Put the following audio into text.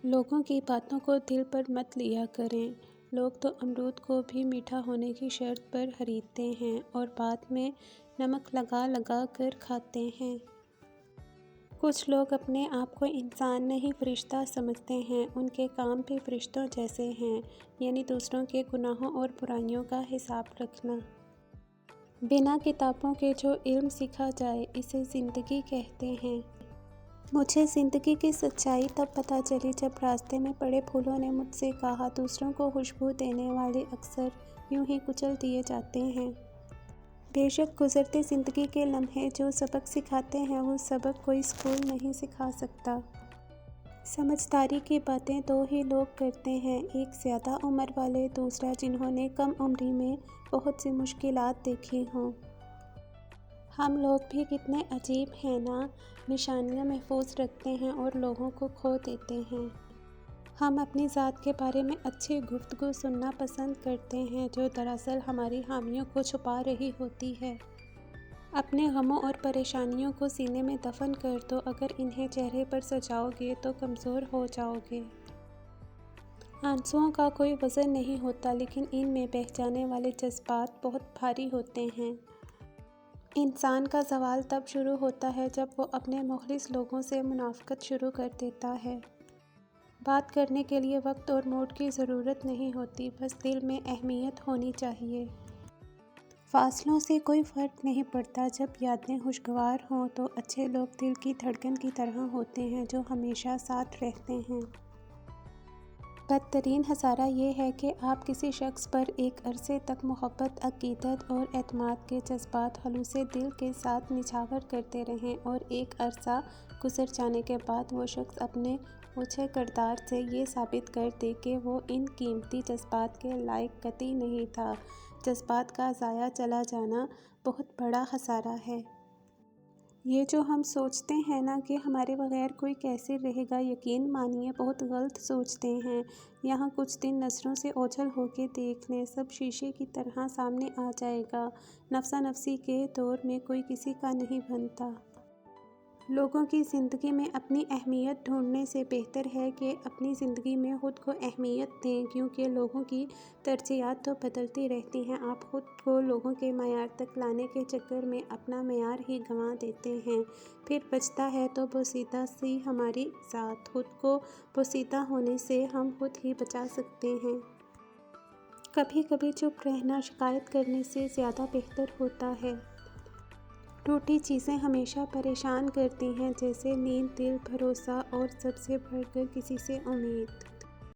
لوگوں کی باتوں کو دل پر مت لیا کریں۔ لوگ تو امرود کو بھی میٹھا ہونے کی شرط پر خریدتے ہیں اور بعد میں نمک لگا لگا کر کھاتے ہیں۔ کچھ لوگ اپنے آپ کو انسان نہیں فرشتہ سمجھتے ہیں، ان کے کام بھی فرشتوں جیسے ہیں، یعنی دوسروں کے گناہوں اور برائیوں کا حساب رکھنا۔ بنا کتابوں کے جو علم سیکھا جائے اسے زندگی کہتے ہیں۔ مجھے زندگی کی سچائی تب پتہ چلی جب راستے میں پڑے پھولوں نے مجھ سے کہا، دوسروں کو خوشبو دینے والے اکثر یوں ہی کچل دیے جاتے ہیں۔ بے شک گزرتے زندگی کے لمحے جو سبق سکھاتے ہیں وہ سبق کوئی اسکول نہیں سکھا سکتا۔ سمجھداری کی باتیں دو ہی لوگ کرتے ہیں، ایک زیادہ عمر والے، دوسرا جنہوں نے کم عمری میں بہت سی مشکلات دیکھی ہوں۔ ہم لوگ بھی کتنے عجیب ہیں نا، نشانیاں محفوظ رکھتے ہیں اور لوگوں کو کھو دیتے ہیں۔ ہم اپنی ذات کے بارے میں اچھی گفتگو سننا پسند کرتے ہیں جو دراصل ہماری خامیوں کو چھپا رہی ہوتی ہے۔ اپنے غموں اور پریشانیوں کو سینے میں دفن کر دو، اگر انہیں چہرے پر سجاؤ گے تو کمزور ہو جاؤ گے۔ آنسوؤں کا کوئی وزن نہیں ہوتا لیکن ان میں بہہ جانے والے جذبات بہت بھاری ہوتے ہیں۔ انسان کا زوال تب شروع ہوتا ہے جب وہ اپنے مخلص لوگوں سے منافقت شروع کر دیتا ہے۔ بات کرنے کے لیے وقت اور موڈ کی ضرورت نہیں ہوتی، بس دل میں اہمیت ہونی چاہیے۔ فاصلوں سے کوئی فرق نہیں پڑتا، جب یادیں خوشگوار ہوں تو اچھے لوگ دل کی دھڑکن کی طرح ہوتے ہیں جو ہمیشہ ساتھ رہتے ہیں۔ بدترین خسارہ یہ ہے کہ آپ کسی شخص پر ایک عرصے تک محبت، عقیدت اور اعتماد کے جذبات خلوصِ دل کے ساتھ نچھاور کرتے رہیں اور ایک عرصہ گزر جانے کے بعد وہ شخص اپنے اوچھے کردار سے یہ ثابت کر دے کہ وہ ان قیمتی جذبات کے لائق قطعی نہیں تھا۔ جذبات کا ضائع چلا جانا بہت بڑا خسارہ ہے۔ یہ جو ہم سوچتے ہیں نا کہ ہمارے بغیر کوئی کیسے رہے گا، یقین مانیے بہت غلط سوچتے ہیں۔ یہاں کچھ دن نظروں سے اوجھل ہو کے دیکھ لیں، سب شیشے کی طرح سامنے آ جائے گا۔ نفسا نفسی کے دور میں کوئی کسی کا نہیں بنتا۔ لوگوں کی زندگی میں اپنی اہمیت ڈھونڈنے سے بہتر ہے کہ اپنی زندگی میں خود کو اہمیت دیں، کیونکہ لوگوں کی ترجیحات تو بدلتی رہتی ہیں۔ آپ خود کو لوگوں کے معیار تک لانے کے چکر میں اپنا معیار ہی گنوا دیتے ہیں، پھر بچتا ہے تو بوسیدہ سی ہماری ذات۔ خود کو بوسیدہ ہونے سے ہم خود ہی بچا سکتے ہیں۔ کبھی کبھی چپ رہنا شکایت کرنے سے زیادہ بہتر ہوتا ہے۔ ٹوٹی چیزیں ہمیشہ پریشان کرتی ہیں، جیسے نیند، دل، بھروسہ اور سب سے بڑھ کر کسی سے امید۔